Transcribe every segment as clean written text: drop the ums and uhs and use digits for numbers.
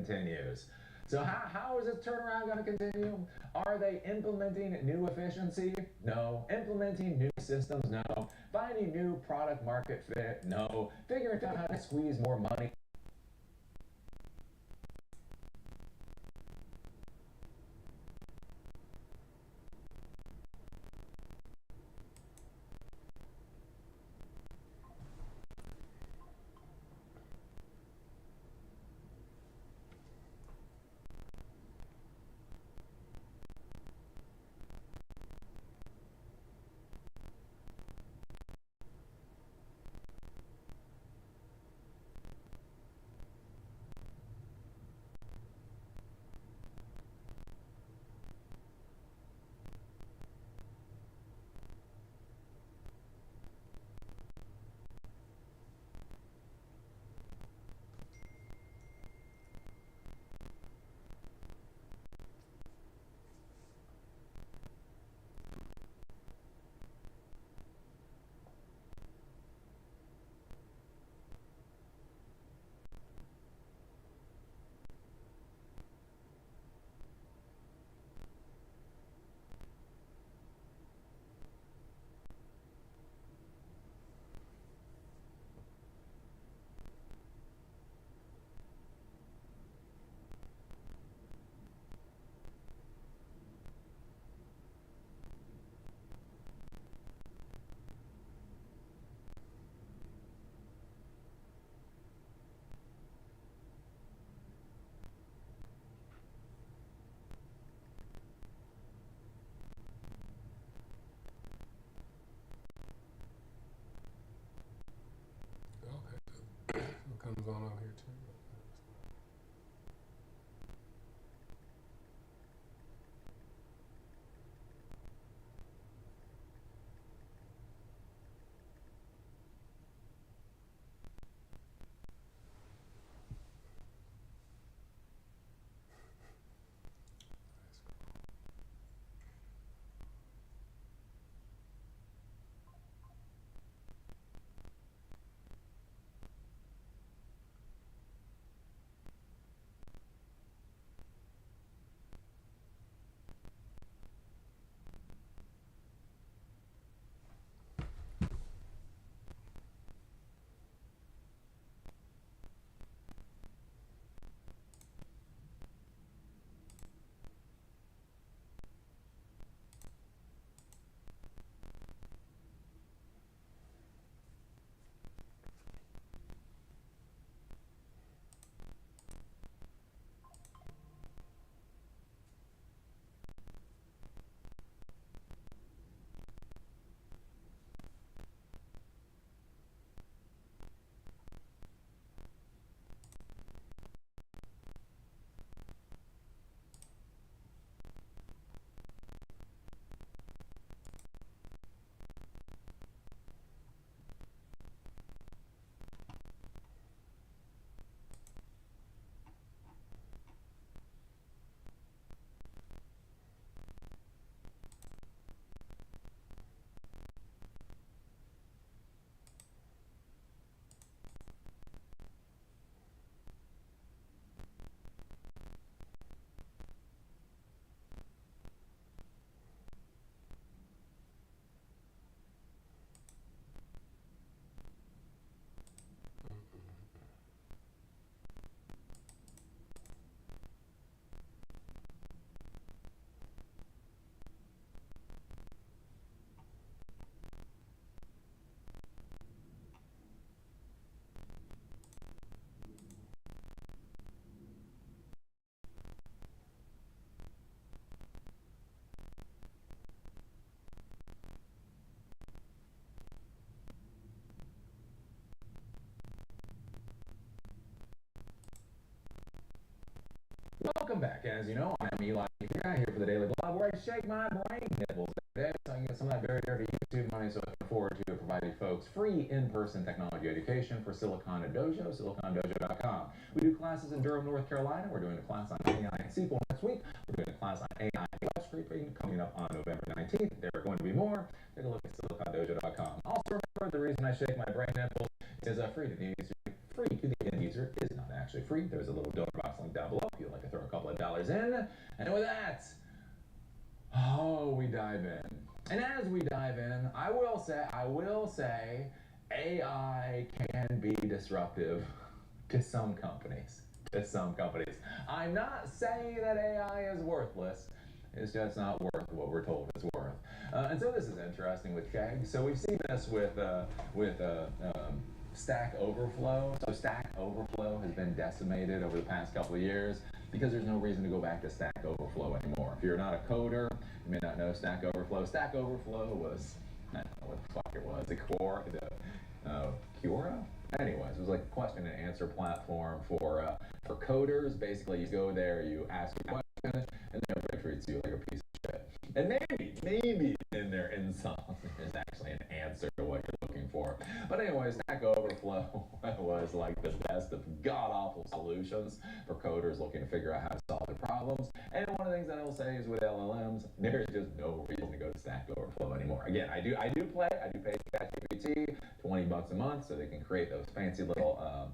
continues. So how is this turnaround going to continue? Are they implementing new efficiency? No. Implementing new systems? No. Finding new product market fit? No. Figuring out how to squeeze more money? Okay. What comes on over here too? Welcome back. As you know, I'm Eli here for the Daily Blog, where I shake my brain nipples every day so I can get some of that very dirty YouTube money. So I look forward to providing folks free in-person technology education for Silicon Dojo, silicondojo.com. We do classes in Durham, North Carolina. We're doing a class on AI and SQL next week. We're doing a class on AI and web scraping coming up on November 19th. There are going to be more. Take a look at silicondojo.com. Also, remember, the reason I shake my brain nipples is free to the end user. Free to the end user is not actually free. There's a little donor box link down below if you'd like to throw a couple of dollars in. And with that, we dive in. And as we dive in, I will say, AI can be disruptive to some companies. I'm not saying that AI is worthless. It's just not worth what we're told it's worth. And so this is interesting with Chegg. So we've seen this with Stack Overflow. So Stack Overflow has been decimated over the past couple of years because there's no reason to go back to Stack Overflow anymore. If you're not a coder, you may not know Stack Overflow. Stack Overflow was, I don't know what the fuck it was, Quora? Anyways, it was like a question and answer platform for coders. Basically, you go there, you ask a question, and then everybody treats you like a piece of shit. And maybe in their insult, there's actually an answer to what you're looking for. But anyways, Stack Overflow was like the best of god-awful solutions for coders looking to figure out how to solve their problems. And one of the things that I will say is with LLMs, there's just no reason to go to Stack Overflow anymore. Again, I do pay ChatGPT $20 a month so they can create those fancy little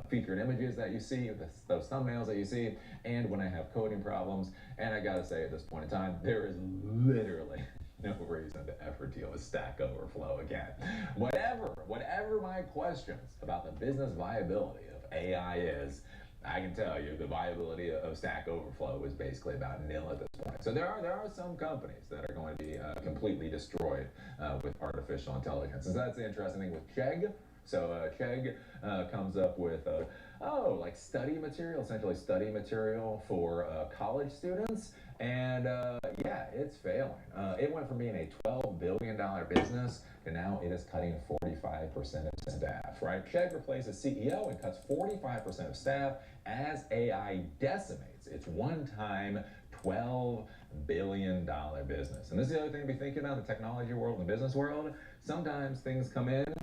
featured images that you see, those thumbnails that you see, and when I have coding problems, and I gotta say at this point in time, there is literally no reason to ever deal with Stack Overflow again. Whatever my questions about the business viability of AI is, I can tell you the viability of Stack Overflow is basically about nil at this point. So there are some companies that are going to be completely destroyed with artificial intelligence. And so that's the interesting thing with Chegg. So Chegg comes up with like study material, essentially study material for college students. And yeah, it's failing. It went from being a $12 billion business to now it is cutting 45% of staff, right? Chegg replaces CEO and cuts 45% of staff as AI decimates its one-time $12 billion business. And this is the other thing to be thinking about in the technology world and the business world. Sometimes things come in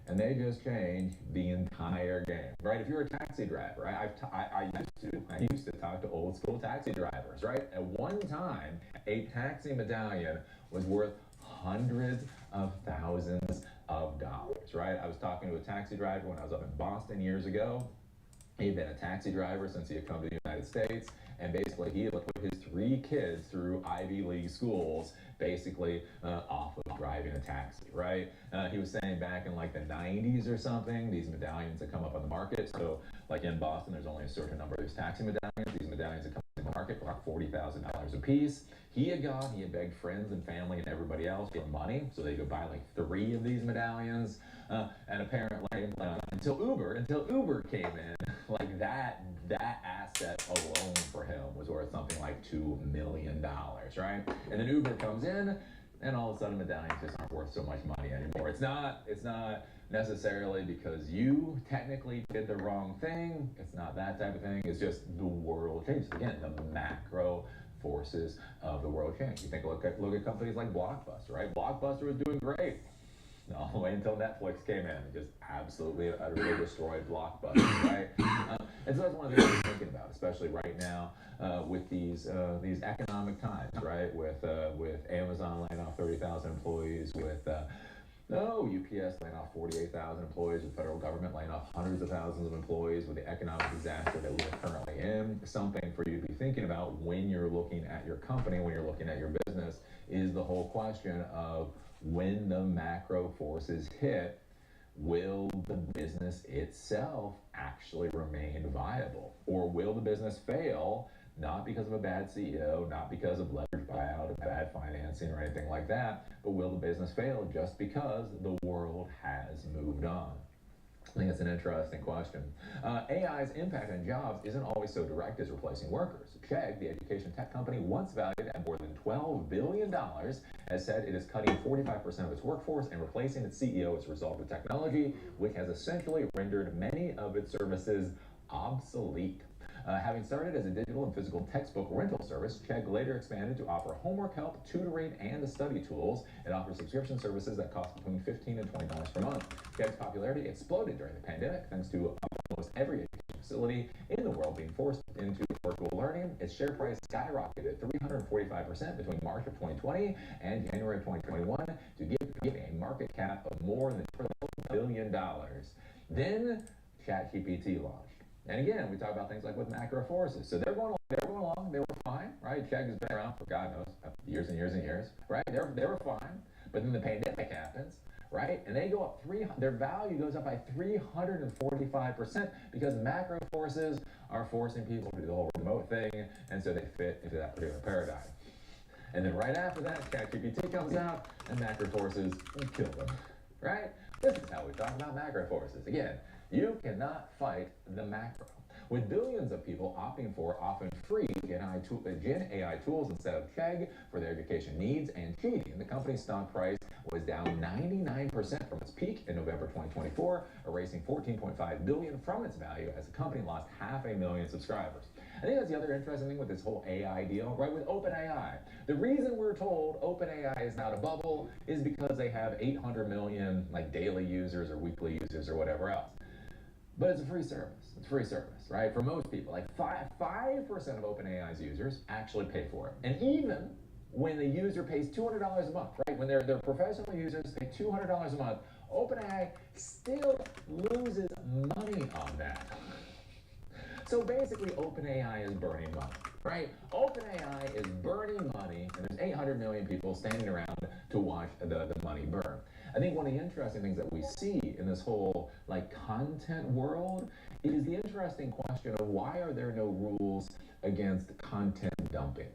and they just change the entire game, right? If you're a taxi driver, I used to talk to old school taxi drivers, right? At one time, a taxi medallion was worth hundreds of thousands of dollars, right? I was talking to a taxi driver when I was up in Boston years ago. He'd been a taxi driver since he had come to the United States, and basically he had put his 3 kids through Ivy League schools, basically off of driving a taxi, right? He was saying back in like the 90s or something, these medallions had come up on the market. So like in Boston, there's only a certain number of these taxi medallions. These medallions had come on the market for like $40,000 a piece. He had begged friends and family and everybody else for money so they could buy like 3 of these medallions. And apparently, until Uber came in, like that asset alone for him was worth something like $2 million, right? And then Uber comes in, and all of a sudden medallions just aren't worth so much money anymore. It's not necessarily because you technically did the wrong thing. It's not that type of thing. It's just the world changes. Again, the macro forces of the world change. You look at companies like Blockbuster, right? Blockbuster was doing great all the way until Netflix came in and just absolutely and utterly destroyed Blockbuster, right? And so that's one of the things I'm thinking about, especially right now with these economic times, right? With Amazon laying off 30,000 employees, with UPS laying off 48,000 employees, with the federal government laying off hundreds of thousands of employees, with the economic disaster that we are currently in. Something for you to be thinking about when you're looking at your company, when you're looking at your business, is the whole question of when the macro forces hit, will the business itself actually remain viable? Or will the business fail, not because of a bad CEO, not because of leverage buyout or bad financing or anything like that, but will the business fail just because the world has moved on? I think it's an interesting question. AI's impact on jobs isn't always so direct as replacing workers. Chegg, the education tech company once valued at more than $12 billion, has said it is cutting 45% of its workforce and replacing its CEO as a result of technology, which has essentially rendered many of its services obsolete. Having started as a digital and physical textbook rental service, Chegg later expanded to offer homework help, tutoring, and study tools. It offers subscription services that cost between $15 and $20 per month. Chegg's popularity exploded during the pandemic thanks to almost every education facility in the world being forced into virtual learning. Its share price skyrocketed 345% between March of 2020 and January of 2021 to give a market cap of more than $12 billion. Then ChatGPT launched. And again, we talk about things like with macro forces. So they're going along, they were fine, right? Chegg has been around for God knows years and years and years, right? They were fine, but then the pandemic happens, right? And they go up their value goes up by 345% because macro forces are forcing people to do the whole remote thing, and so they fit into that particular paradigm. And then right after that, ChatGPT comes out, and macro forces kill them, right? This is how we talk about macro forces. Again, you cannot fight the macro. With billions of people opting for often free Gen AI tools instead of Chegg for their education needs and cheating, the company's stock price was down 99% from its peak in November 2024, erasing $14.5 billion from its value as the company lost 500,000 subscribers. I think that's the other interesting thing with this whole AI deal, right? With OpenAI, the reason we're told OpenAI is not a bubble is because they have 800 million like daily users or weekly users or whatever else. But it's a free service. It's free service, right? For most people, like 5% of OpenAI's users actually pay for it. And even when the user pays $200 a month, right? When their professional users pay $200 a month, OpenAI still loses money on that. So basically, OpenAI is burning money, right? OpenAI is burning money, and there's 800 million people standing around to watch the money burn. I think one of the interesting things that we see in this whole like content world is the interesting question of why are there no rules against content dumping?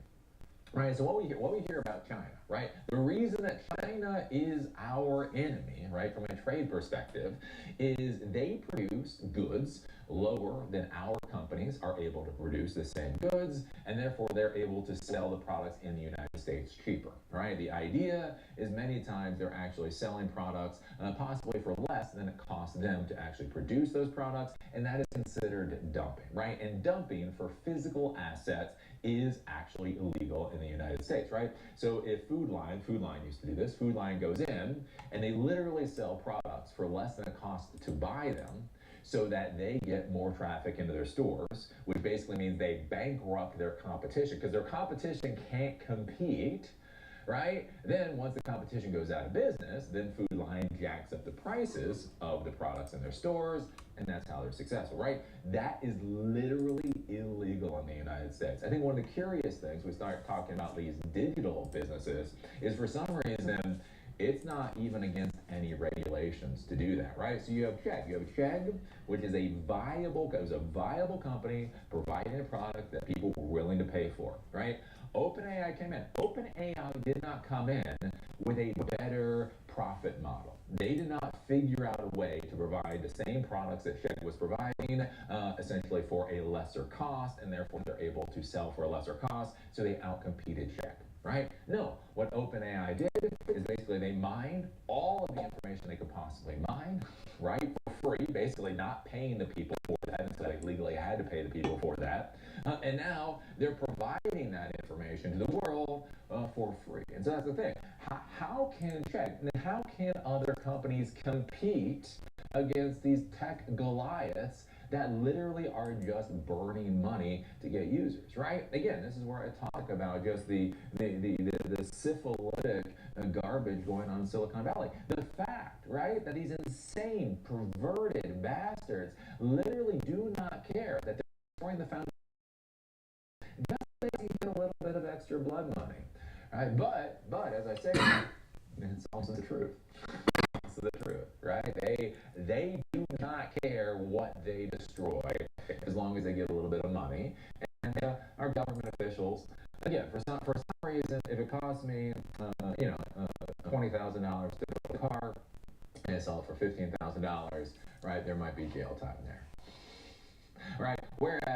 Right, so what we hear about China, right? The reason that China is our enemy, right, from a trade perspective, is they produce goods lower than our companies are able to produce the same goods, and therefore they're able to sell the products in the United States cheaper, right? The idea is many times they're actually selling products possibly for less than it costs them to actually produce those products, and that is considered dumping, right? And dumping for physical assets is actually illegal in the United States, right? So if Food Line used to do this, Food Line goes in and they literally sell products for less than it costs to buy them so that they get more traffic into their stores, which basically means they bankrupt their competition because their competition can't compete, right? Then once the competition goes out of business, then Food Line jacks up the prices of the products in their stores, and that's how they're successful, right? That is literally illegal in the United States. I think one of the curious things we start talking about these digital businesses is for some reason it's not even against any regulations to do that, right? So you have Chegg, which is a viable company providing a product that people were willing to pay for, right? OpenAI came in. OpenAI did not come in with a better profit model. They did not figure out a way to provide the same products that Chegg was providing, essentially for a lesser cost, and therefore they're able to sell for a lesser cost, so they outcompeted Chegg, right? No, what OpenAI did is basically they mined all of the information they could possibly mine, right, for free, basically not paying the people for that until they legally had to pay the people for that. And now they're providing that information to the world for free. And so that's the thing. How can other companies compete against these tech Goliaths that literally are just burning money to get users, right? Again, this is where I talk about just the syphilitic garbage going on in Silicon Valley. The fact, right, that these insane, perverted bastards literally do not care that they're destroying the foundation just so they can get a little bit of extra blood money, right? But as I say, it's also the truth. The truth, right? They do not care what they destroy as long as they get a little bit of money. And our government officials, again, for some reason, if it costs me, $20,000 to build a car, and I sell it for $15,000, right? There might be jail time there, right? Whereas